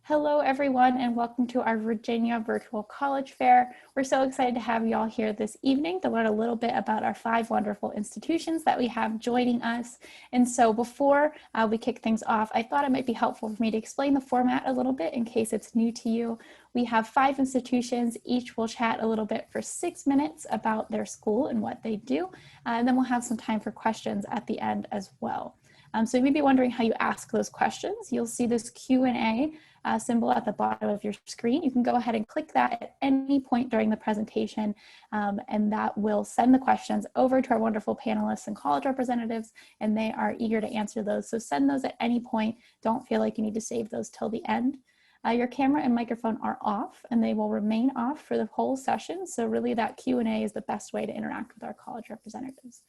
Hello, everyone, and welcome to our Virginia Virtual College Fair. We're so excited to have you all here this evening to learn a little bit about our 5 wonderful institutions that we have joining us. And so before we kick things off, I thought it might be helpful for me to explain the format a little bit in case it's new to you. We have 5 institutions. Each will chat a little bit for 6 minutes about their school and what they do. And then we'll have some time for questions at the end as well. So you may be wondering how you ask those questions. You'll see this Q&A symbol at the bottom of your screen. You can go ahead and click that at any point during the presentation, and that will send the questions over to our wonderful panelists and college representatives, and they are eager to answer those. So send those at any point. Don't feel like you need to save those till the end. Your camera and microphone are off, and they will remain off for the whole session. So really that Q&A is the best way to interact with our college representatives.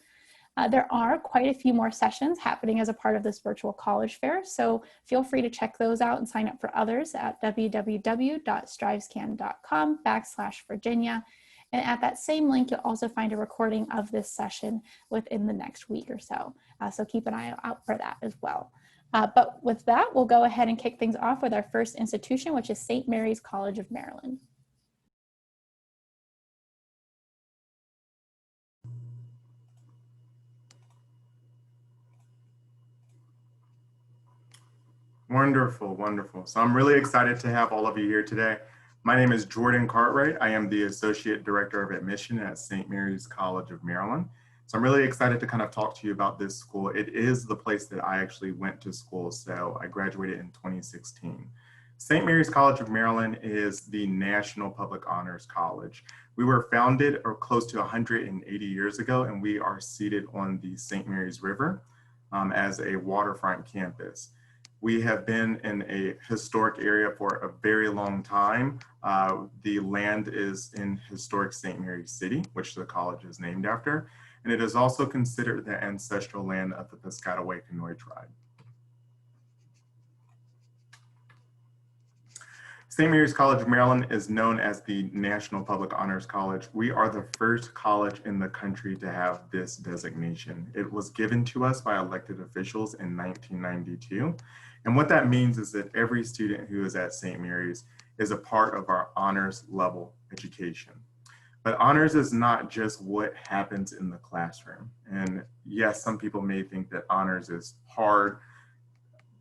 There are quite a few more sessions happening as a part of this virtual college fair, so feel free to check those out and sign up for others at www.strivescan.com/Virginia. And at that same link, you'll also find a recording of this session within the next week or so. So keep an eye out for that as well. But with that, we'll go ahead and kick things off with our first institution, which is St. Mary's College of Maryland. Wonderful, wonderful. So I'm really excited to have all of you here today. My name is Jordan Cartwright. I am the Associate Director of Admission at St. Mary's College of Maryland. So I'm really excited to kind of talk to you about this school. It is the place that I actually went to school. So I graduated in 2016. St. Mary's College of Maryland is the National Public Honors College. We were founded close to 180 years ago, and we are seated on the St. Mary's River as a waterfront campus. We have been in a historic area for a very long time. The land is in historic St. Mary's City, which the college is named after, and it is also considered the ancestral land of the Piscataway Conoy tribe. St. Mary's College of Maryland is known as the National Public Honors College. We are the first college in the country to have this designation. It was given to us by elected officials in 1992. And what that means is that every student who is at St. Mary's is a part of our honors level education. But honors is not just what happens in the classroom. And yes, some people may think that honors is hard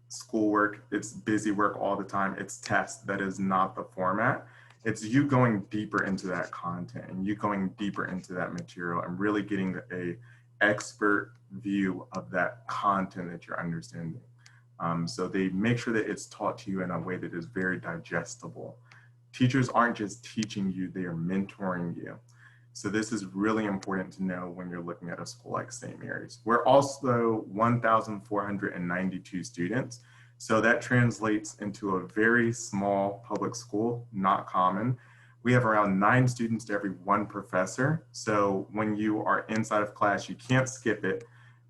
schoolwork, it's busy work all the time, it's tests. That is not the format. It's you going deeper into that content and you going deeper into that material and really getting a expert view of that content that you're understanding. So they make sure that it's taught to you in a way that is very digestible. Teachers aren't just teaching you, they are mentoring you. So this is really important to know when you're looking at a school like St. Mary's. We're also 1,492 students. So that translates into a very small public school, not common. We have around 9 students to every 1 professor. So when you are inside of class, you can't skip it,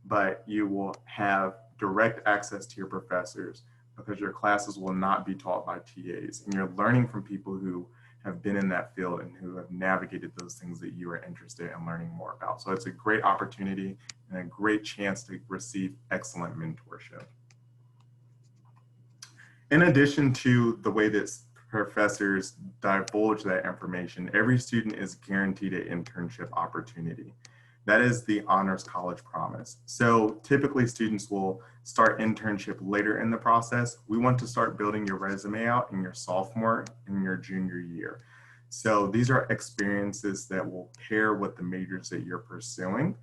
but you will have direct access to your professors because your classes will not be taught by TAs. And you're learning from people who have been in that field and who have navigated those things that you are interested in learning more about. So it's a great opportunity and a great chance to receive excellent mentorship. In addition to the way that professors divulge that information, every student is guaranteed an internship opportunity. That is the Honors College promise. So typically students will start internship later in the process. We want to start building your resume out in your sophomore and your junior year. So these are experiences that will pair with the majors that you're pursuing.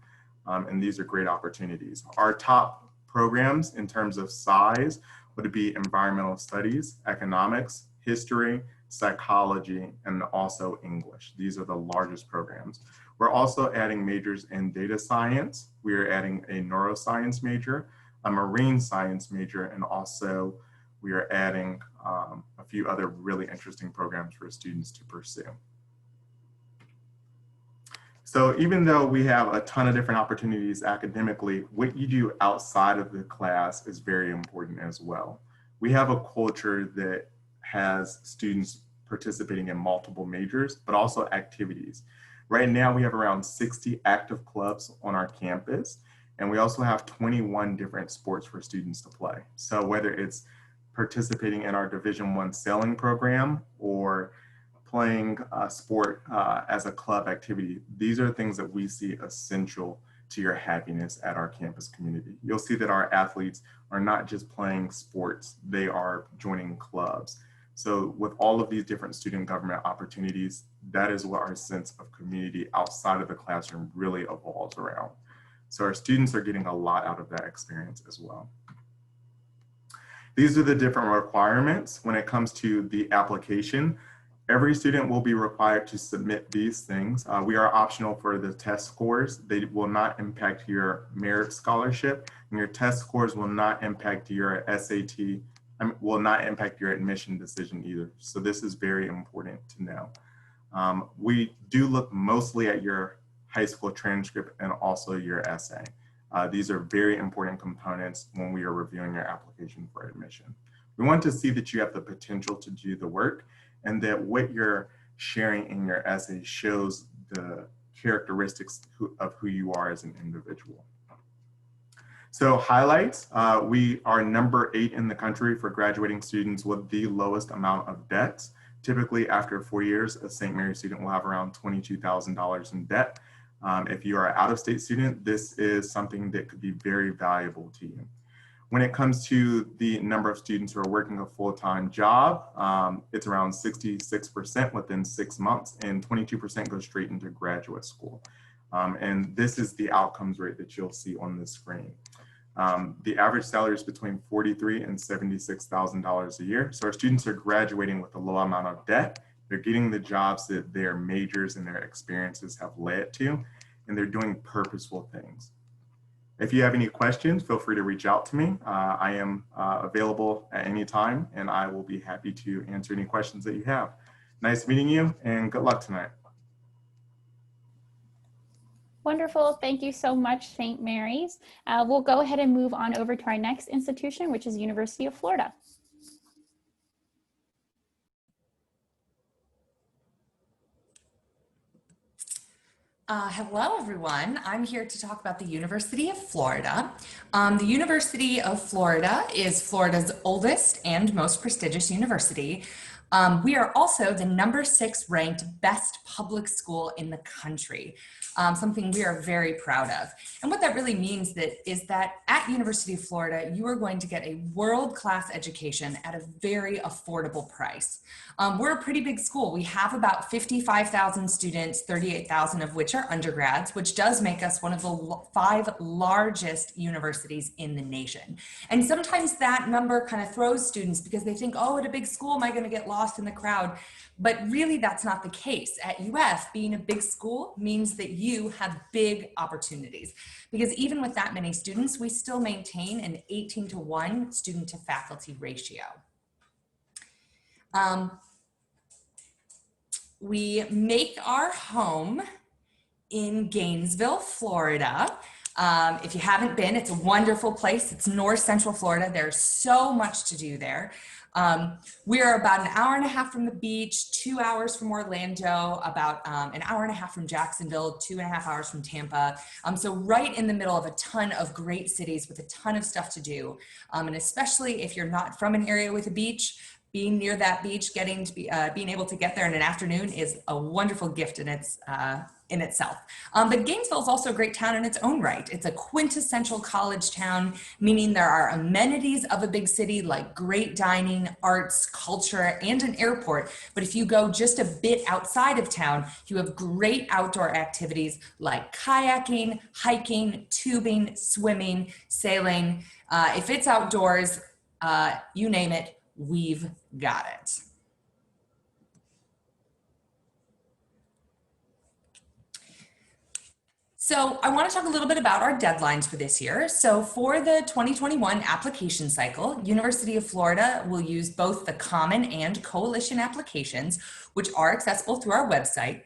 And these are great opportunities. Our top programs in terms of size would be environmental studies, economics, history, psychology, and also English. These are the largest programs. We're also adding majors in data science. We are adding a neuroscience major, a marine science major, and also we are adding a few other really interesting programs for students to pursue. So even though we have a ton of different opportunities academically, what you do outside of the class is very important as well. We have a culture that has students participating in multiple majors, but also activities. Right now, we have around 60 active clubs on our campus, and we also have 21 different sports for students to play. So whether it's participating in our Division I sailing program, or playing a sport as a club activity. These are things that we see essential to your happiness at our campus community. You'll see that our athletes are not just playing sports, they are joining clubs. So with all of these different student government opportunities, that is what our sense of community outside of the classroom really evolves around. So our students are getting a lot out of that experience as well. These are the different requirements when it comes to the application. Every student will be required to submit these things. We are optional for the test scores. They will not impact your merit scholarship, and your test scores will not impact your SAT, will not impact your admission decision either. So this is very important to know. We do look mostly at your high school transcript and also your essay. These are very important components when we are reviewing your application for admission. We want to see that you have the potential to do the work, and that what you're sharing in your essay shows the characteristics of who you are as an individual. So highlights, we are number 8 in the country for graduating students with the lowest amount of debts. Typically after 4 years, a St. Mary student will have around $22,000 in debt. If you are an out-of-state student, this is something that could be very valuable to you. When it comes to the number of students who are working a full-time job, it's around 66% within 6 months, and 22% go straight into graduate school. And this is the outcomes rate that you'll see on the screen. The average salary is between $43,000 and $76,000 a year. So our students are graduating with a low amount of debt. They're getting the jobs that their majors and their experiences have led to, and they're doing purposeful things. If you have any questions, feel free to reach out to me. I am available at any time, and I will be happy to answer any questions that you have. Nice meeting you, and good luck tonight. Wonderful. Thank you so much, St. Mary's. We'll go ahead and move on over to our next institution, which is University of Florida. Hello, everyone. I'm here to talk about the University of Florida. The University of Florida is Florida's oldest and most prestigious university. We are also the number 6 ranked best public school in the country, something we are very proud of. And what that really means is that at University of Florida, you are going to get a world-class education at a very affordable price. We're a pretty big school. We have about 55,000 students, 38,000 of which are undergrads, which does make us one of the 5 largest universities in the nation. And sometimes that number kind of throws students because they think, oh, at a big school, am I going to get lost in the crowd? But really, that's not the case. At UF, being a big school means that you have big opportunities, because even with that many students, we still maintain an 18-to-1 student to faculty ratio. We make our home in Gainesville, Florida. If you haven't been, it's a wonderful place. It's North Central Florida. There's so much to do there. We are about an hour and a half from the beach, 2 hours from Orlando, about an hour and a half from Jacksonville, 2.5 hours from Tampa. So right in the middle of a ton of great cities with a ton of stuff to do. And especially if you're not from an area with a beach, being near that beach, being able to get there in an afternoon is a wonderful gift in itself. But Gainesville is also a great town in its own right. It's a quintessential college town, meaning there are amenities of a big city like great dining, arts, culture, and an airport. But if you go just a bit outside of town, you have great outdoor activities like kayaking, hiking, tubing, swimming, sailing. If it's outdoors, you name it, we've got it. So I want to talk a little bit about our deadlines for this year. So for the 2021 application cycle, University of Florida will use both the common and coalition applications, which are accessible through our website.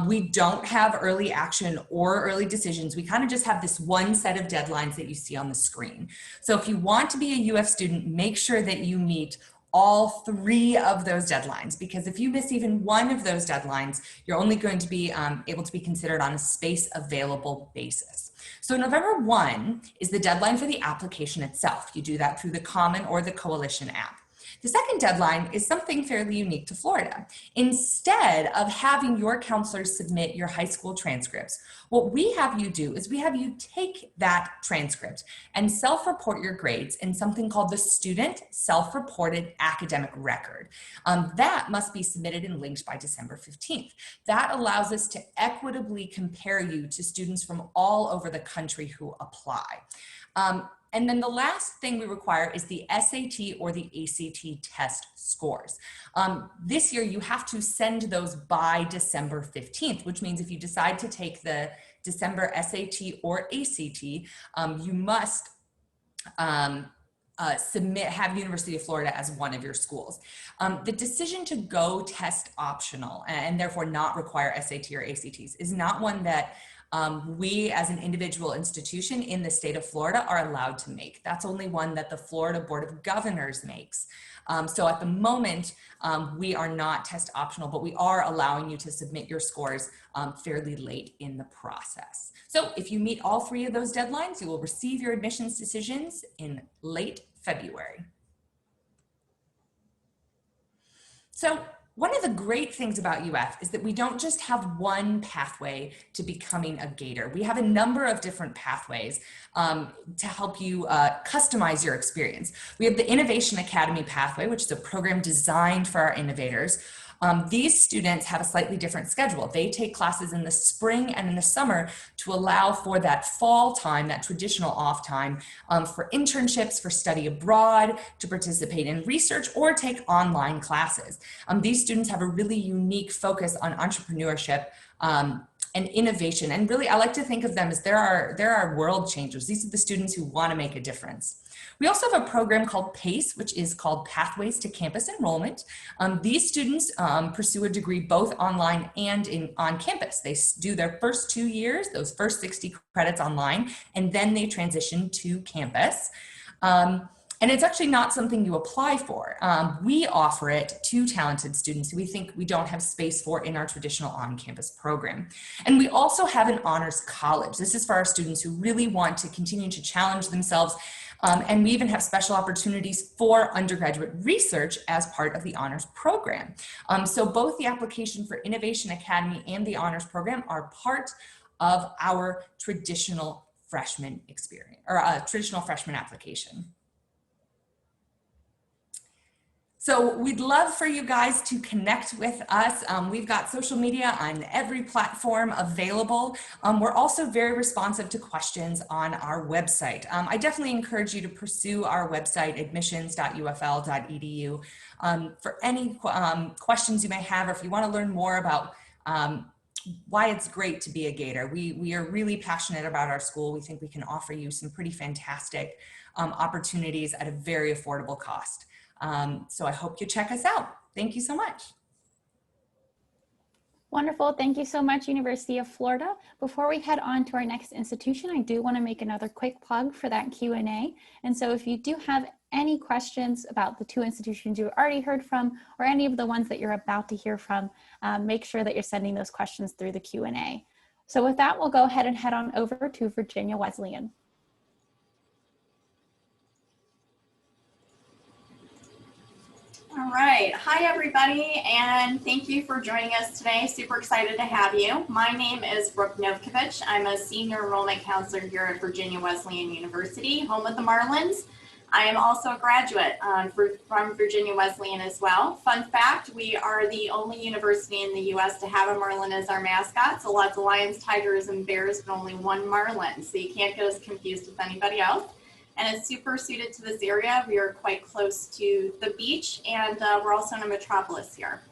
We don't have early action or early decisions. We kind of just have this one set of deadlines that you see on the screen. So if you want to be a UF student, make sure that you meet all 3 of those deadlines, because if you miss even one of those deadlines, you're only going to be able to be considered on a space available basis. So November 1 is the deadline for the application itself. You do that through the Common or the Coalition app. The second deadline is something fairly unique to Florida. Instead of having your counselors submit your high school transcripts, what we have you do is we have you take that transcript and self-report your grades in something called the Student Self-Reported Academic Record. That must be submitted and linked by December 15th. That allows us to equitably compare you to students from all over the country who apply. And then the last thing we require is the SAT or the ACT test scores. This year, you have to send those by December 15th, which means if you decide to take the December SAT or ACT, you must have University of Florida as one of your schools. The decision to go test optional and therefore not require SAT or ACTs is not one that we as an individual institution in the state of Florida are allowed to make. That's only one that the Florida Board of Governors makes. So at the moment, we are not test optional, but we are allowing you to submit your scores fairly late in the process. So if you meet all three of those deadlines, you will receive your admissions decisions in late February. So one of the great things about UF is that we don't just have one pathway to becoming a Gator. We have a number of different pathways to help you customize your experience. We have the Innovation Academy pathway, which is a program designed for our innovators. These students have a slightly different schedule. They take classes in the spring and in the summer to allow for that fall time, that traditional off time, for internships, for study abroad, to participate in research, or take online classes. These students have a really unique focus on entrepreneurship and innovation. And really, I like to think of them as there are world changers. These are the students who want to make a difference. We also have a program called PACE, which is called Pathways to Campus Enrollment. These students pursue a degree both online and on campus. They do their first 2 years, those first 60 credits online, and then they transition to campus. And it's actually not something you apply for. We offer it to talented students who we think we don't have space for in our traditional on-campus program. And we also have an honors college. This is for our students who really want to continue to challenge themselves. And we even have special opportunities for undergraduate research as part of the honors program. So both the application for Innovation Academy and the honors program are part of our traditional freshman experience, or traditional freshman application. So we'd love for you guys to connect with us. We've got social media on every platform available. We're also very responsive to questions on our website. I definitely encourage you to pursue our website, admissions.ufl.edu, for any questions you may have, or if you want to learn more about why it's great to be a Gator. We are really passionate about our school. We think we can offer you some pretty fantastic opportunities at a very affordable cost. So I hope you check us out. Thank you so much. Wonderful. Thank you so much, University of Florida. Before we head on to our next institution, I do want to make another quick plug for that Q&A. And so if you do have any questions about the two institutions you already heard from, or any of the ones that you're about to hear from, make sure that you're sending those questions through the Q&A. So with that, we'll go ahead and head on over to Virginia Wesleyan. All right. Hi, everybody, and thank you for joining us today. Super excited to have you. My name is Brooke Novkovich. I'm a senior enrollment counselor here at Virginia Wesleyan University, home of the Marlins. I am also a graduate from Virginia Wesleyan as well. Fun fact, we are the only university in the U.S. to have a Marlin as our mascot. So lots of lions, tigers, and bears, but only one Marlin. So you can't get us confused with anybody else. And it's super suited to this area. We are quite close to the beach, and we're also in a metropolis here.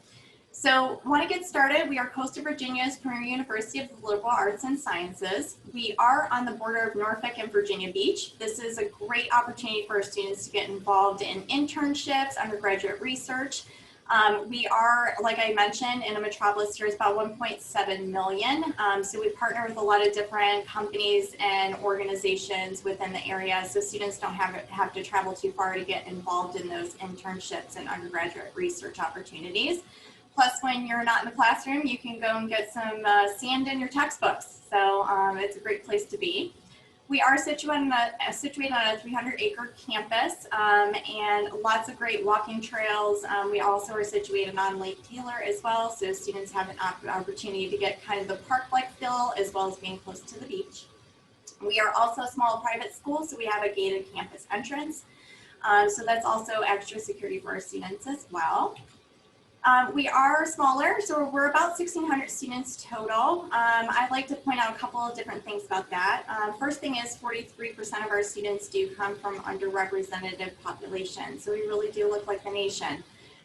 So want to get started. We are Coastal Virginia's premier university of the liberal arts and sciences. We are on the border of Norfolk and Virginia Beach. This is a great opportunity for our students to get involved in internships, undergraduate research. We are, like I mentioned, in a metropolis here, it's about 1.7 million. So we partner with a lot of different companies and organizations within the area, so students don't have to travel too far to get involved in those internships and undergraduate research opportunities. Plus, when you're not in the classroom, you can go and get some sand in your textbooks. So it's a great place to be. We are situated on a 300-acre campus and lots of great walking trails. We also are situated on Lake Taylor as well, so students have an opportunity to get kind of the park-like feel as well as being close to the beach. We are also a small private school, so we have a gated campus entrance. So that's also extra security for our students as well. We are smaller, so we're about 1,600 students total. I'd like to point out a couple of different things about that. First thing is 43% of our students do come from underrepresented populations, so we really do look like the nation.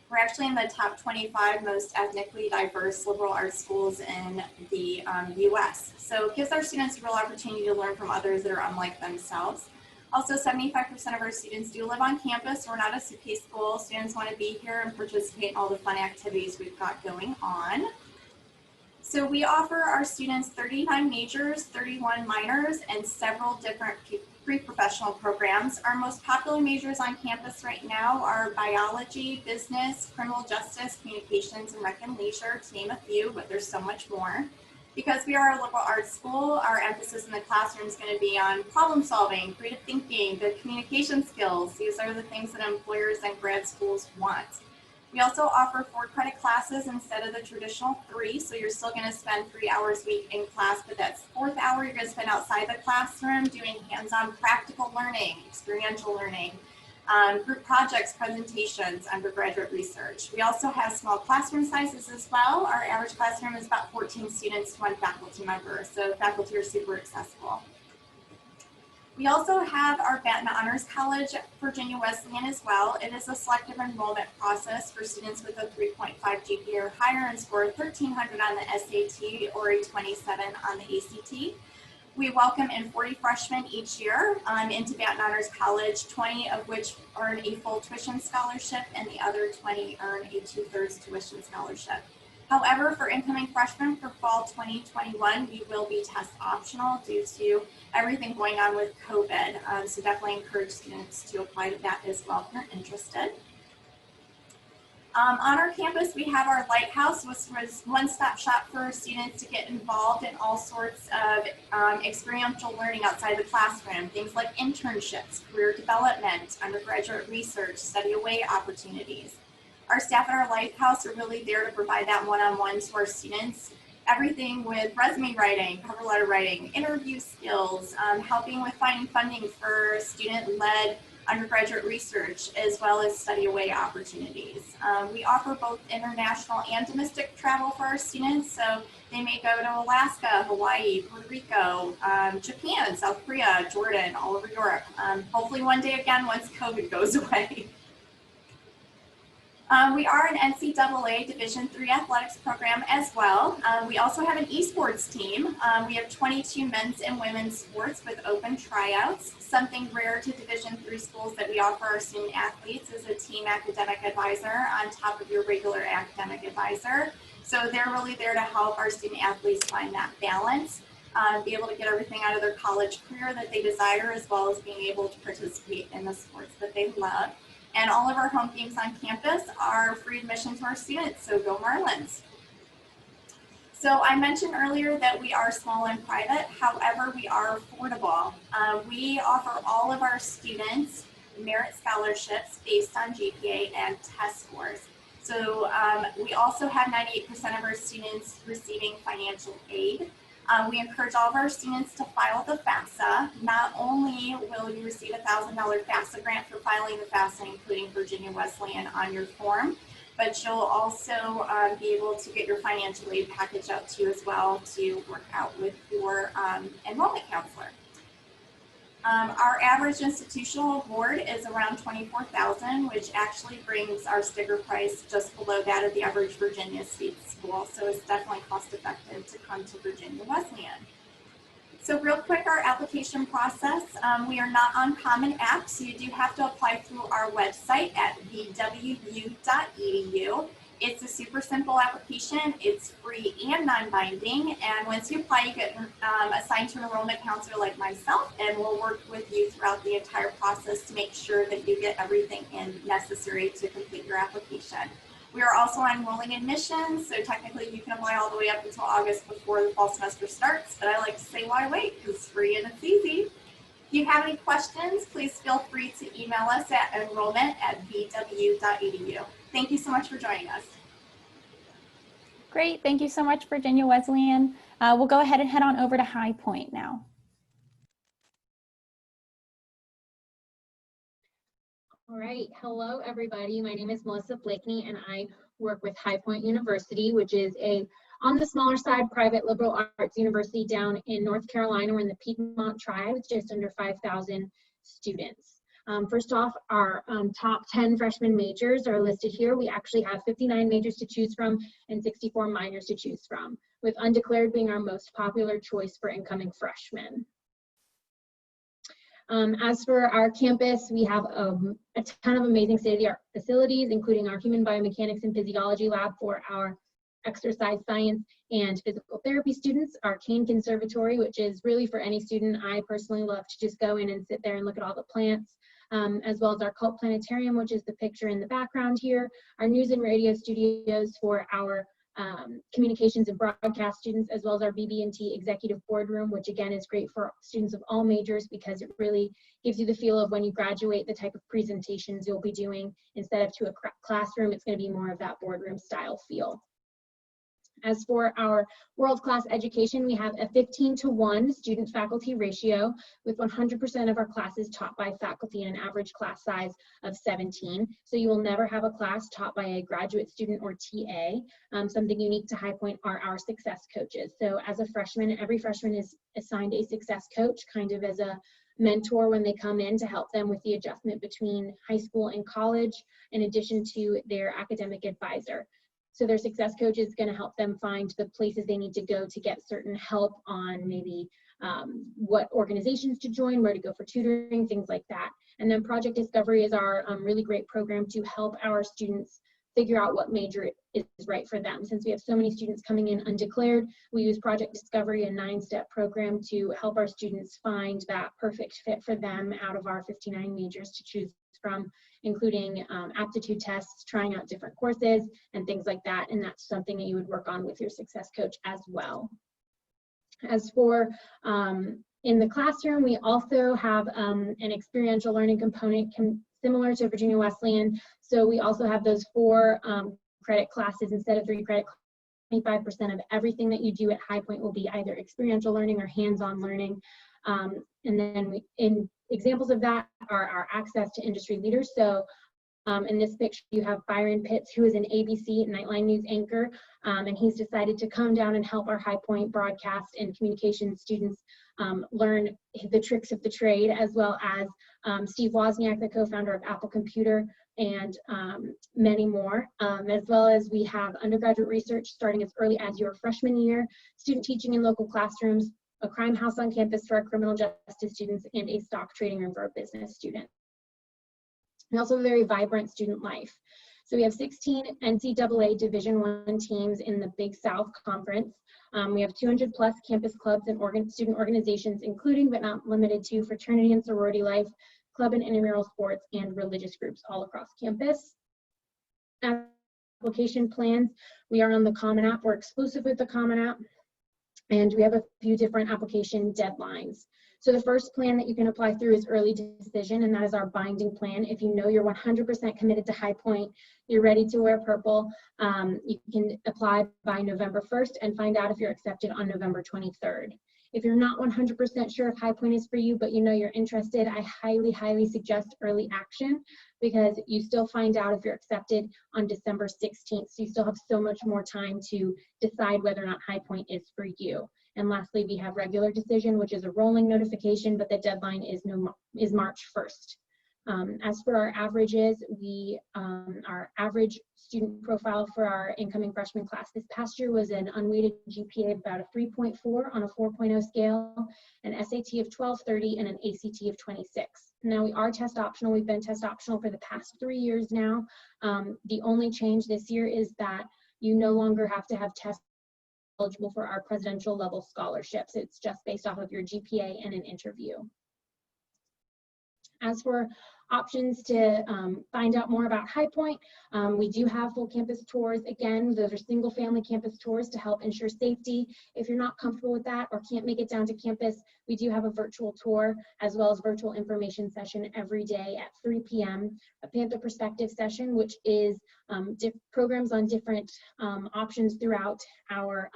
We're actually in the top 25 most ethnically diverse liberal arts schools in the US. So it gives our students a real opportunity to learn from others that are unlike themselves. Also, 75% of our students do live on campus. We're not a city school. Students want to be here and participate in all the fun activities we've got going on. So we offer our students 39 majors, 31 minors, and several different pre-professional programs. Our most popular majors on campus right now are biology, business, criminal justice, communications, and rec and leisure, to name a few, but there's so much more. Because we are a liberal arts school, our emphasis in the classroom is going to be on problem solving, creative thinking, good communication skills. These are the things that employers and grad schools want. We also offer 4 credit classes instead of the traditional 3, so you're still going to spend 3 hours a week in class, but that 4th hour you're going to spend outside the classroom doing hands-on practical learning, experiential learning, group projects, presentations, undergraduate research. We also have small classroom sizes as well. Our average classroom is about 14 students to 1 faculty member, so faculty are super accessible. We also have our Baton Honors College, Virginia Wesleyan as well. It is a selective enrollment process for students with a 3.5 GPA or higher and score 1,300 on the SAT or a 27 on the ACT. We welcome in 40 freshmen each year into Baton Honors College, 20 of which earn a full tuition scholarship and the other 20 earn a 2/3 tuition scholarship. However, for incoming freshmen for fall 2021, we will be test optional due to everything going on with COVID. So definitely encourage students to apply to that as well if you're interested. On our campus, we have our Lighthouse, which was one-stop shop for students to get involved in all sorts of experiential learning outside the classroom, things like internships, career development, undergraduate research, study away opportunities. Our staff at our Lighthouse are really there to provide that one-on-one to our students. Everything with resume writing, cover letter writing, interview skills, helping with finding funding for student-led undergraduate research, as well as study away opportunities. We offer both international and domestic travel for our students, so they may go to Alaska, Hawaii, Puerto Rico, Japan, South Korea, Jordan, all over Europe. Hopefully one day again once COVID goes away. We are an NCAA Division III athletics program as well. We also have an esports team. We have 22 men's and women's sports with open tryouts. Something rare to Division III schools that we offer our student athletes is a team academic advisor on top of your regular academic advisor. So they're really there to help our student athletes find that balance, be able to get everything out of their college career that they desire, as well as being able to participate in the sports that they love. And all of our home games on campus are free admission to our students, so go Marlins. So I mentioned earlier that we are small and private, however, we are affordable. We offer all of our students merit scholarships based on GPA and test scores. So we also have 98% of our students receiving financial aid. We encourage all of our students to file the FAFSA. Not only will you receive a $1,000 FAFSA grant for filing the FAFSA, including Virginia Wesleyan, on your form, but you'll also be able to get your financial aid package out to you as well to work out with your enrollment counselor. Our average institutional award is around $24,000, which actually brings our sticker price just below that of the average Virginia state school. So it's definitely cost effective to come to Virginia Wesleyan. So real quick, our application process, we are not on Common App, so you do have to apply through our website at vwu.edu. It's a super simple application. It's free and non-binding. And once you apply, you get assigned to an enrollment counselor like myself, and we'll work with you throughout the entire process to make sure that you get everything in necessary to complete your application. We are also on rolling admissions, so technically you can apply all the way up until August before the fall semester starts, but I like to say why wait, because it's free and it's easy. you have any questions, please feel free to email us at enrollment@vw.edu. Thank you so much for joining us. Great. Thank you so much, Virginia Wesleyan. We'll go ahead and head on over to High Point now. All right, hello everybody. My name is Melissa Blakeney and I work with High Point University, which is a on the smaller side private liberal arts university down in North Carolina. We're in the Piedmont Triad with just under 5,000 students. First off, our top 10 freshman majors are listed here. We actually have 59 majors to choose from and 64 minors to choose from, with undeclared being our most popular choice for incoming freshmen. As for our campus, we have a ton of amazing state-of-the-art facilities, including our human biomechanics and physiology lab for our exercise science and physical therapy students, our Kane Conservatory, which is really for any student. I personally love to just go in and sit there and look at all the plants, as well as our cult planetarium, which is the picture in the background here, our news and radio studios for our communications and broadcast students, as well as our BB&T executive boardroom, which again is great for students of all majors because it really gives you the feel of when you graduate, the type of presentations you'll be doing. Instead of to a classroom, it's going to be more of that boardroom style feel. As for our world-class education, we have a 15-to-1 student-faculty ratio with 100% of our classes taught by faculty and an average class size of 17. So you will never have a class taught by a graduate student or TA. Something unique to High Point are our success coaches. So as a freshman, every freshman is assigned a success coach, kind of as a mentor when they come in to help them with the adjustment between high school and college, in addition to their academic advisor. So their success coach is going to help them find the places they need to go to get certain help on maybe what organizations to join, where to go for tutoring, things like that. And then Project Discovery is our really great program to help our students figure out what major is right for them. Since we have so many students coming in undeclared, we use Project Discovery, a 9-step program, to help our students find that perfect fit for them out of our 59 majors to choose from, including aptitude tests, trying out different courses, and things like that. And that's something that you would work on with your success coach as well. As for in the classroom, we also have an experiential learning component similar to Virginia Wesleyan. So we also have those 4 credit classes instead of 3 credit classes. 25% of everything that you do at High Point will be either experiential learning or hands-on learning. And then in examples of that are our access to industry leaders. So in this picture, you have Byron Pitts, who is an ABC Nightline News anchor, and he's decided to come down and help our High Point broadcast and communication students learn the tricks of the trade, as well as Steve Wozniak, the co-founder of Apple Computer, and many more, as well as we have undergraduate research starting as early as your freshman year, student teaching in local classrooms, a crime house on campus for our criminal justice students, and a stock trading room for our business students. And also a very vibrant student life. So we have 16 NCAA Division I teams in the Big South Conference. We have 200 plus campus clubs and student organizations, including but not limited to fraternity and sorority life, club and intramural sports, and religious groups all across campus. Application plans, we are on the Common App. We're exclusive with the Common App, and we have a few different application deadlines. So the first plan that you can apply through is early decision, and that is our binding plan. If you know you're 100% committed to High Point, you're ready to wear purple, you can apply by November 1st and find out if you're accepted on November 23rd. If you're not 100% sure if High Point is for you, but you know you're interested, I highly, highly suggest early action, because you still find out if you're accepted on December 16th. So you still have so much more time to decide whether or not High Point is for you. And lastly, we have regular decision, which is a rolling notification, but the deadline is March 1st. As for our averages, our average student profile for our incoming freshman class this past year was an unweighted GPA of about a 3.4 on a 4.0 scale, an SAT of 1230, and an ACT of 26. Now we are test optional. We've been test optional for the past 3 years now. The only change this year is that you no longer have to have tests eligible for our presidential level scholarships. It's just based off of your GPA and an interview. As for options to find out more about High Point. We do have full campus tours. Again, those are single family campus tours to help ensure safety. If you're not comfortable with that or can't make it down to campus, we do have a virtual tour as well as virtual information session every day at 3 p.m. A Panther Perspective session, which is programs on different options throughout our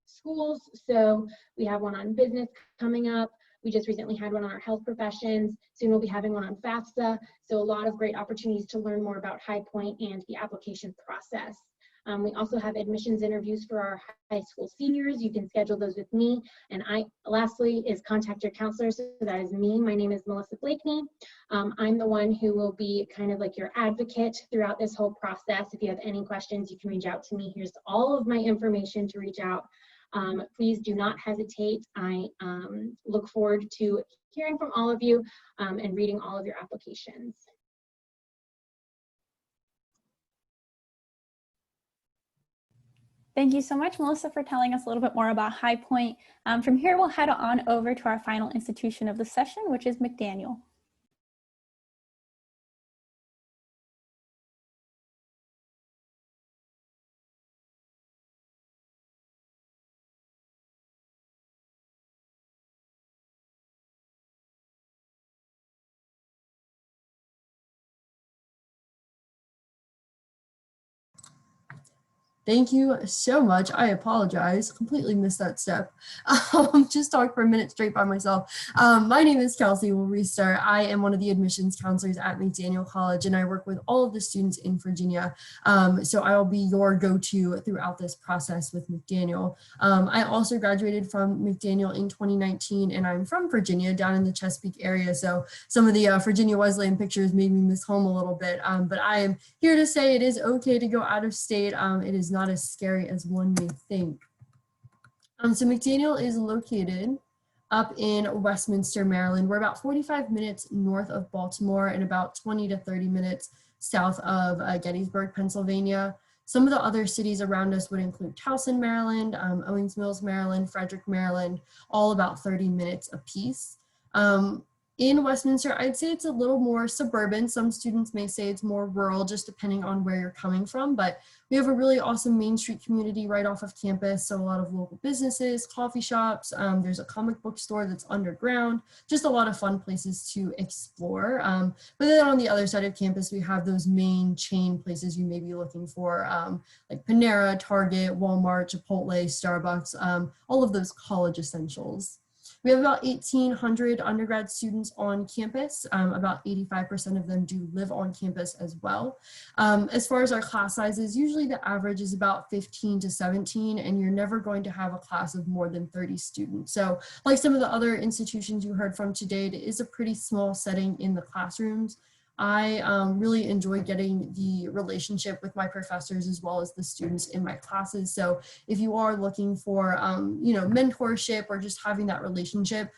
schools. So we have one on business coming up. We just recently had one on our health professions. Soon we'll be having one on FAFSA. So a lot of great opportunities to learn more about High Point and the application process. We also have admissions interviews for our high school seniors. You can schedule those with me. And lastly is contact your counselor. So that is me. My name is Melissa Blakeney. I'm the one who will be kind of like your advocate throughout this whole process. If you have any questions, you can reach out to me. Here's all of my information to reach out. Please do not hesitate. I look forward to hearing from all of you and reading all of your applications. Thank you so much, Melissa, for telling us a little bit more about High Point. From here, we'll head on over to our final institution of the session, which is McDaniel. Thank you so much. I apologize. Completely missed that step. Just talked for a minute straight by myself. My name is Kelsey. We'll restart. I am one of the admissions counselors at McDaniel College, and I work with all of the students in Virginia. So I will be your go-to throughout this process with McDaniel. I also graduated from McDaniel in 2019, and I'm from Virginia, down in the Chesapeake area. So some of the Virginia Wesleyan pictures made me miss home a little bit. But I am here to say it is okay to go out of state. It is not as scary as one may think. So McDaniel is located up in Westminster, Maryland. We're about 45 minutes north of Baltimore and about 20 to 30 minutes south of Gettysburg, Pennsylvania. Some of the other cities around us would include Towson, Maryland, Owings Mills, Maryland, Frederick, Maryland, all about 30 minutes apiece. In Westminster, I'd say it's a little more suburban. Some students may say it's more rural, just depending on where you're coming from. But we have a really awesome Main Street community right off of campus. So a lot of local businesses, coffee shops. There's a comic book store that's underground. Just a lot of fun places to explore. But then on the other side of campus, we have those main chain places you may be looking for, like Panera, Target, Walmart, Chipotle, Starbucks, all of those college essentials. We have about 1,800 undergrad students on campus. About 85% of them do live on campus as well. As far as our class sizes, usually the average is about 15 to 17, and you're never going to have a class of more than 30 students. So like some of the other institutions you heard from today, it is a pretty small setting in the classrooms. I really enjoy getting the relationship with my professors as well as the students in my classes. So if you are looking for, mentorship or just having that relationship,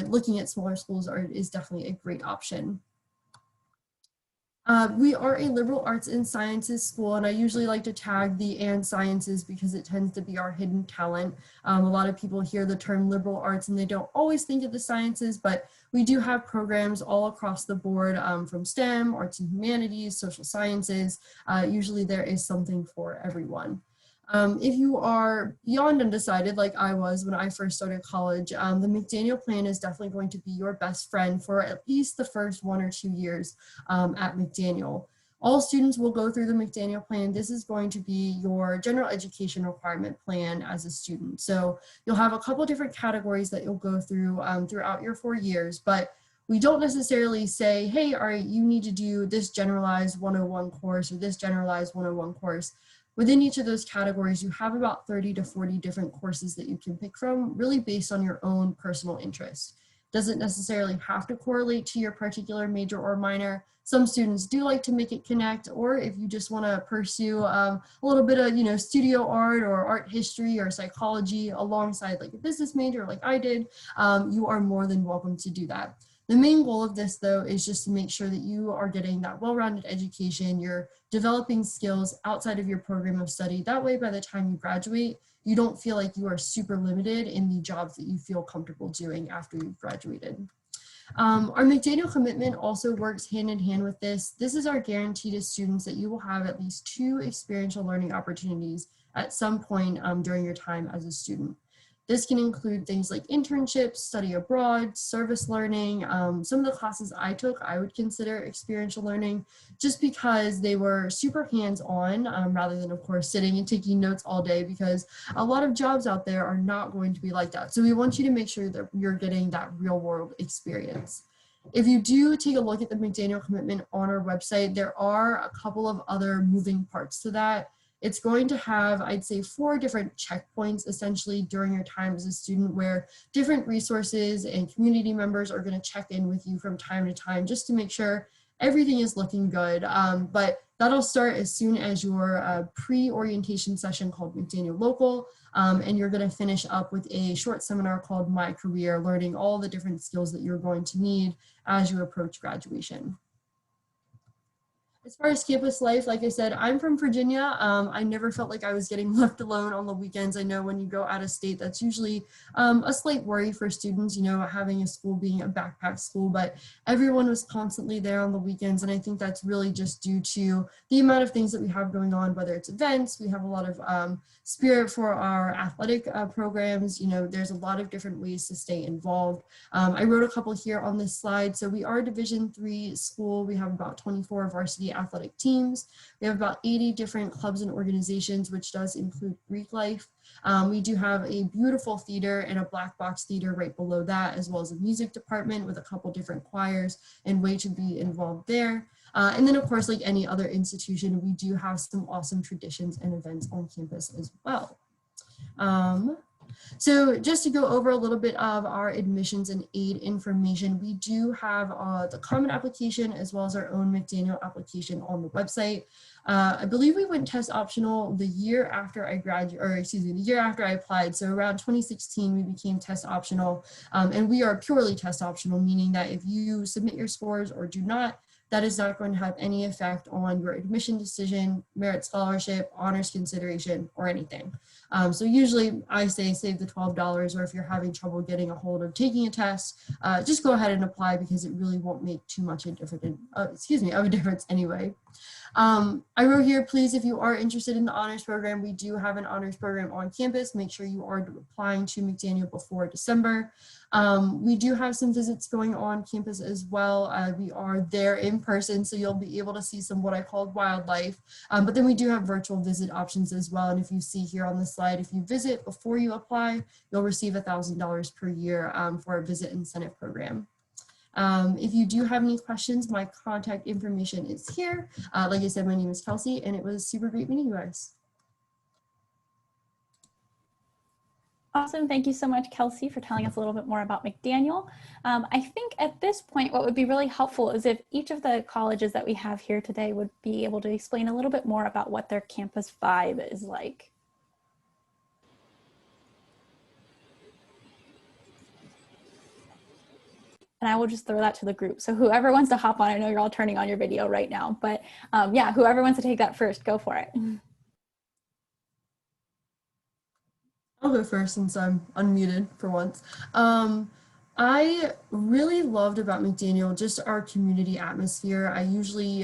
looking at smaller schools is definitely a great option. We are a liberal arts and sciences school, and I usually like to tag the and sciences because it tends to be our hidden talent. A lot of people hear the term liberal arts and they don't always think of the sciences, but we do have programs all across the board from STEM, arts and humanities, social sciences. Usually there is something for everyone. If you are beyond undecided, like I was when I first started college, the McDaniel plan is definitely going to be your best friend for at least the first 1 or 2 years at McDaniel. All students will go through the McDaniel plan. This is going to be your general education requirement plan as a student. So you'll have a couple different categories that you'll go through throughout your 4 years, but we don't necessarily say, hey, all right, you need to do this generalized 101 course or this generalized 101 course. Within each of those categories, you have about 30 to 40 different courses that you can pick from, really based on your own personal interest. Doesn't necessarily have to correlate to your particular major or minor. Some students do like to make it connect, or if you just want to pursue a little bit of, studio art or art history or psychology alongside like a business major like I did, you are more than welcome to do that. The main goal of this, though, is just to make sure that you are getting that well-rounded education, you're developing skills outside of your program of study. That way, by the time you graduate, you don't feel like you are super limited in the jobs that you feel comfortable doing after you've graduated. Our McDaniel commitment also works hand in hand with this. This is our guarantee to students that you will have at least 2 experiential learning opportunities at some point during your time as a student. This can include things like internships, study abroad, service learning. Some of the classes I took, I would consider experiential learning just because they were super hands-on rather than, of course, sitting and taking notes all day, because a lot of jobs out there are not going to be like that. So we want you to make sure that you're getting that real-world experience. If you do take a look at the McDaniel commitment on our website, there are a couple of other moving parts to that. It's going to have, I'd say, 4 different checkpoints essentially during your time as a student, where different resources and community members are going to check in with you from time to time just to make sure everything is looking good. But that'll start as soon as your pre-orientation session called McDaniel Local, and you're going to finish up with a short seminar called My Career, learning all the different skills that you're going to need as you approach graduation. As far as campus life, like I said, I'm from Virginia. I never felt like I was getting left alone on the weekends. I know when you go out of state, that's usually a slight worry for students, you know, having a school being a backpack school, but everyone was constantly there on the weekends. And I think that's really just due to the amount of things that we have going on, whether it's events, we have a lot of spirit for our athletic programs. You know, there's a lot of different ways to stay involved. I wrote a couple here on this slide. So we are a Division III school. We have about 24 varsity athletic teams. We have about 80 different clubs and organizations, which does include Greek life. We do have a beautiful theater and a black box theater right below that, as well as a music department with a couple different choirs and way to be involved there. And then, of course, like any other institution, we do have some awesome traditions and events on campus as well. So just to go over a little bit of our admissions and aid information, we do have the common application as well as our own McDaniel application on the website. I believe we went test optional the year after I graduated, or excuse me, the year after I applied. So around 2016, we became test optional, and we are purely test optional, meaning that if you submit your scores or do not, that is not going to have any effect on your admission decision, merit scholarship, honors consideration, or anything. So usually I say save the $12, or if you're having trouble getting a hold of taking a test, just go ahead and apply, because it really won't make too much of a difference anyway. I wrote here, please, if you are interested in the honors program, we do have an honors program on campus. Make sure you are applying to McDaniel before December. We do have some visits going on campus as well. We are there in person, so you'll be able to see some what I call wildlife. But then we do have virtual visit options as well. And if you see here on the slide, if you visit before you apply, you'll receive $1,000 per year for a visit incentive program. If you do have any questions, my contact information is here. Like I said, my name is Kelsey, and it was super great meeting you guys. Awesome. Thank you so much, Kelsey, for telling us a little bit more about McDaniel. I think at this point, what would be really helpful is if each of the colleges that we have here today would be able to explain a little bit more about what their campus vibe is like. And I will just throw that to the group. So whoever wants to hop on, I know you're all turning on your video right now, but yeah, whoever wants to take that first, go for it. I'll go first since I'm unmuted for once. I really loved about McDaniel just our community atmosphere. I usually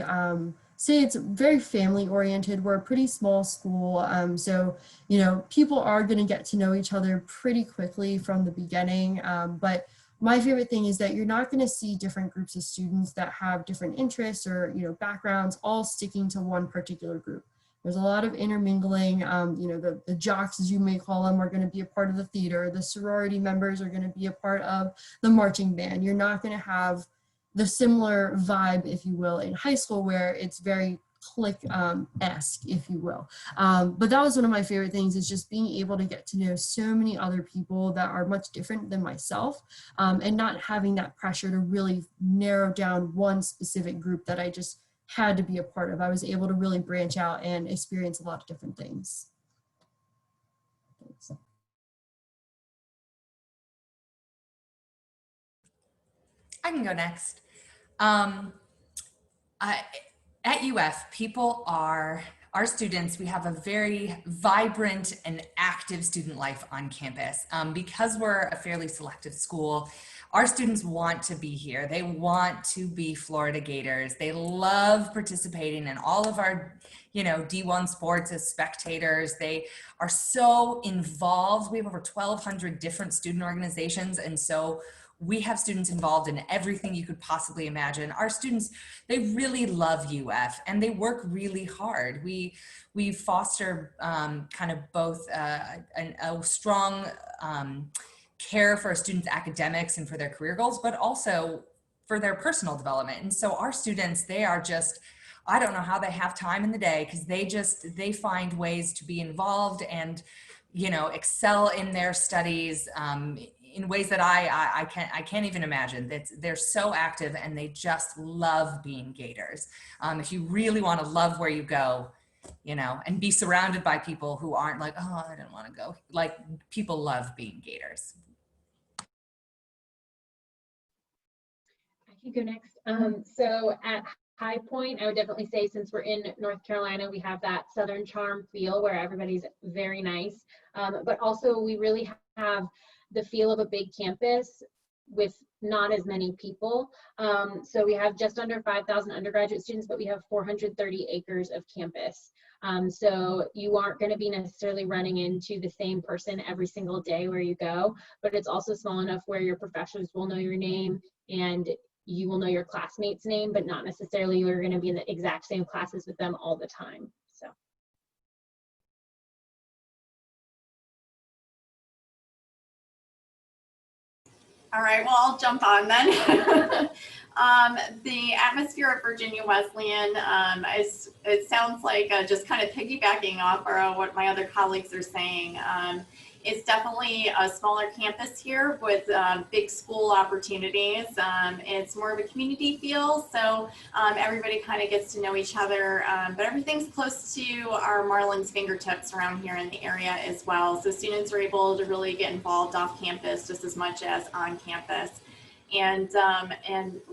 say it's very family oriented. We're a pretty small school, so you know, people are going to get to know each other pretty quickly from the beginning. But my favorite thing is that you're not going to see different groups of students that have different interests or, you know, backgrounds all sticking to one particular group. There's a lot of intermingling. You know, the jocks, as you may call them, are going to be a part of the theater. The sorority members are going to be a part of the marching band. You're not going to have the similar vibe, if you will, in high school, where it's very clique-esque, if you will. But that was one of my favorite things, is just being able to get to know so many other people that are much different than myself, and not having that pressure to really narrow down one specific group that I just had to be a part of. I was able to really branch out and experience a lot of different things. Thanks. I can go next. At UF, people are our students, we have a very vibrant and active student life on campus. Because we're a fairly selective school, our students want to be here. They want to be Florida Gators. They love participating in all of our, D1 sports as spectators. They are so involved. We have over 1,200 different student organizations. And so we have students involved in everything you could possibly imagine. Our students, they really love UF and they work really hard. We foster kind of both a strong care for our students' academics and for their career goals, but also for their personal development. And so our students, they are just, I don't know how they have time in the day because they find ways to be involved and, excel in their studies in ways that I can't even imagine. They're so active and they just love being Gators. If you really want to love where you go, and be surrounded by people who aren't like, oh, I don't want to go. Like, people love being Gators. I can go next. So at High Point, I would definitely say, since we're in North Carolina, we have that Southern charm feel where everybody's very nice. But also we really have the feel of a big campus with not as many people. So we have just under 5,000 undergraduate students, but we have 430 acres of campus. So you aren't going to be necessarily running into the same person every single day where you go, but it's also small enough where your professors will know your name and you will know your classmates' name, but not necessarily you're going to be in the exact same classes with them all the time. So. All right, well, I'll jump on then. The atmosphere at Virginia Wesleyan, it sounds like just kind of piggybacking off what my other colleagues are saying. It's definitely a smaller campus here with big school opportunities. It's more of a community feel, so everybody kind of gets to know each other, but everything's close to our Marlin's fingertips around here in the area as well. So students are able to really get involved off campus just as much as on campus. And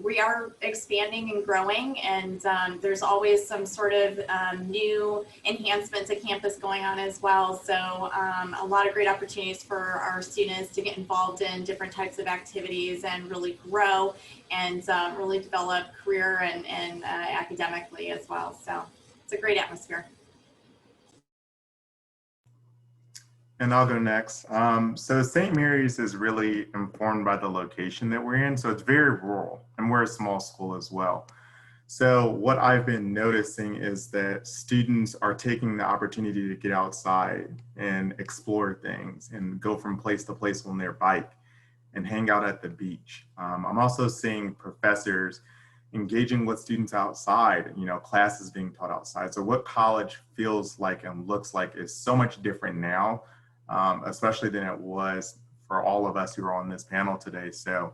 we are expanding and growing, and there's always some sort of new enhancement to campus going on as well. So a lot of great opportunities for our students to get involved in different types of activities and really grow and really develop career and academically as well. So it's a great atmosphere. And I'll go next. So St. Mary's is really informed by the location that we're in. So it's very rural and we're a small school as well. So what I've been noticing is that students are taking the opportunity to get outside and explore things and go from place to place on their bike and hang out at the beach. I'm also seeing professors engaging with students outside, classes being taught outside. So what college feels like and looks like is so much different now, especially than it was for all of us who are on this panel today. So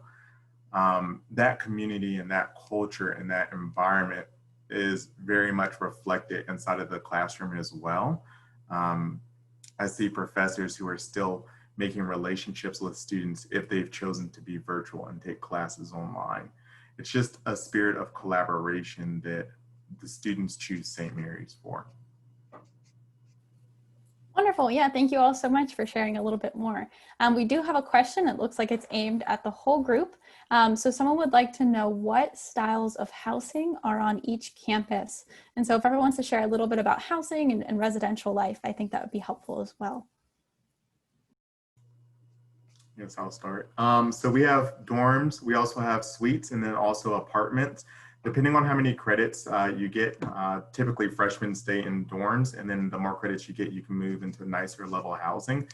that community and that culture and that environment is very much reflected inside of the classroom as well. I see professors who are still making relationships with students if they've chosen to be virtual and take classes online. It's just a spirit of collaboration that the students choose St. Mary's for. Wonderful. Yeah, thank you all so much for sharing a little bit more. We do have a question. It looks like it's aimed at the whole group. So someone would like to know what styles of housing are on each campus. And so if everyone wants to share a little bit about housing and residential life, I think that would be helpful as well. Yes, I'll start. So we have dorms, we also have suites, and then also apartments. Depending on how many credits you get, typically freshmen stay in dorms, and then the more credits you get, you can move into nicer level housing.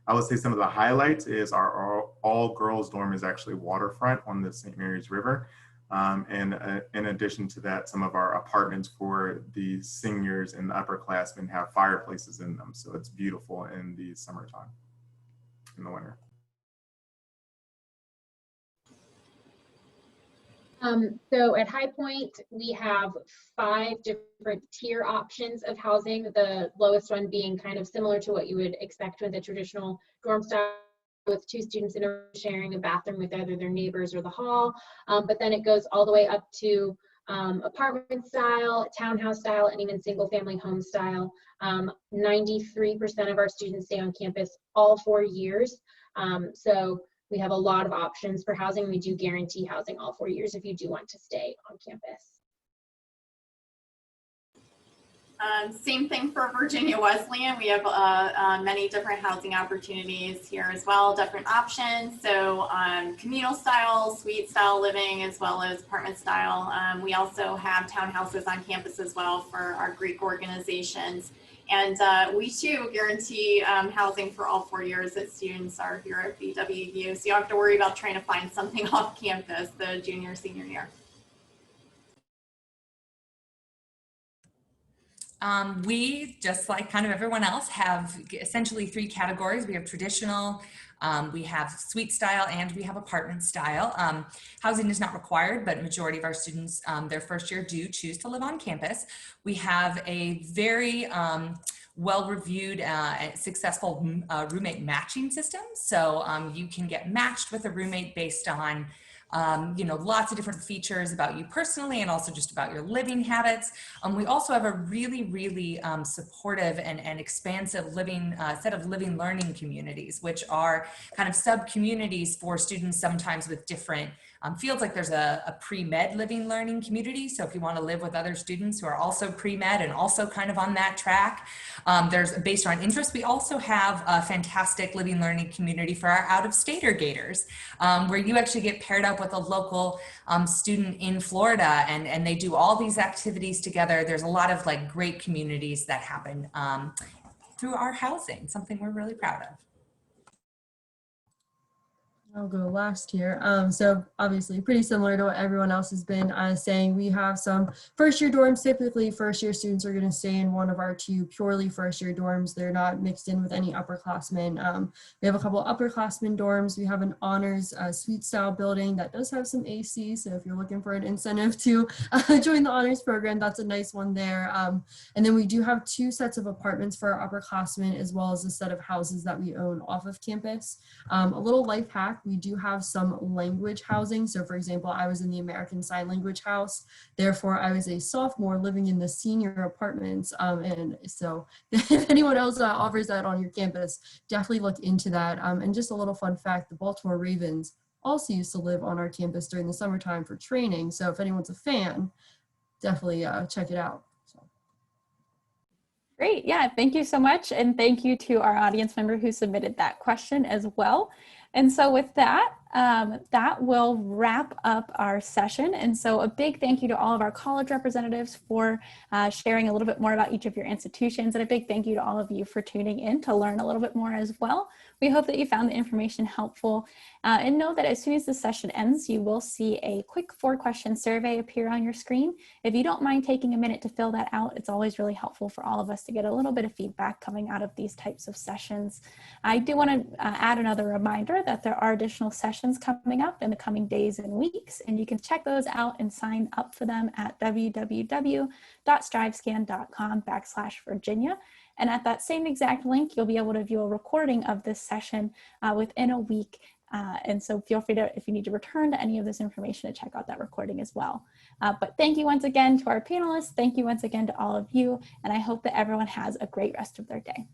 I would say some of the highlights is our all-girls dorm is actually waterfront on the St. Mary's River. And in addition to that, some of our apartments for the seniors and the upperclassmen have fireplaces in them. So it's beautiful in the summertime, in the winter. So at High Point, we have 5 different tier options of housing, the lowest one being kind of similar to what you would expect with a traditional dorm style, with 2 students sharing a bathroom with either their neighbors or the hall. But then it goes all the way up to apartment style, townhouse style, and even single family home style. 93% of our students stay on campus all 4 years. So we have a lot of options for housing. We do guarantee housing all 4 years if you do want to stay on campus. Same thing for Virginia Wesleyan. We have many different housing opportunities here as well, different options. So communal style, suite style living, as well as apartment style. We also have townhouses on campus as well for our Greek organizations. And we too guarantee housing for all 4 years that students are here at VWU. So you don't have to worry about trying to find something off campus the junior, senior year. We, just like kind of everyone else, have essentially 3 categories. We have traditional, we have suite style, and we have apartment style. Housing is not required, but majority of our students, their first year, do choose to live on campus. We have a very well-reviewed, successful roommate matching system. So you can get matched with a roommate based on you know, lots of different features about you personally and also just about your living habits. We also have a really supportive and expansive living set of living learning communities, which are kind of sub-communities for students sometimes with different fields. Like there's a pre-med living learning community. So if you want to live with other students who are also pre-med and also kind of on that track, there's based on interest. We also have a fantastic living learning community for our out-of-stater gators, where you actually get paired up with a local student in Florida, and they do all these activities together. There's a lot of like great communities that happen through our housing, something we're really proud of. I'll go last here. So obviously pretty similar to what everyone else has been saying. We have some first year dorms. Typically first year students are going to stay in one of our 2 purely first year dorms. They're not mixed in with any upperclassmen. We have a couple upperclassmen dorms. We have an honors suite style building that does have some AC. So if you're looking for an incentive to join the honors program, that's a nice one there. And then we do have 2 sets of apartments for our upperclassmen, as well as a set of houses that we own off of campus. A little life hack. We do have some language housing. So for example, I was in the American Sign Language house. Therefore, I was a sophomore living in the senior apartments. And so if anyone else offers that on your campus, definitely look into that. And just a little fun fact, the Baltimore Ravens also used to live on our campus during the summertime for training. So if anyone's a fan, definitely check it out. Great. Yeah, thank you so much. And thank you to our audience member who submitted that question as well. And so with that, that will wrap up our session. And so a big thank you to all of our college representatives for sharing a little bit more about each of your institutions. And a big thank you to all of you for tuning in to learn a little bit more as well. We hope that you found the information helpful, and know that as soon as the session ends, you will see a quick 4-question survey appear on your screen. If you don't mind taking a minute to fill that out, it's always really helpful for all of us to get a little bit of feedback coming out of these types of sessions. I do want to add another reminder that there are additional sessions coming up in the coming days and weeks, and you can check those out and sign up for them at www.strivescan.com/Virginia. And at that same exact link, you'll be able to view a recording of this session within a week. And so feel free to, if you need to return to any of this information, to check out that recording as well. But thank you once again to our panelists. Thank you once again to all of you. And I hope that everyone has a great rest of their day.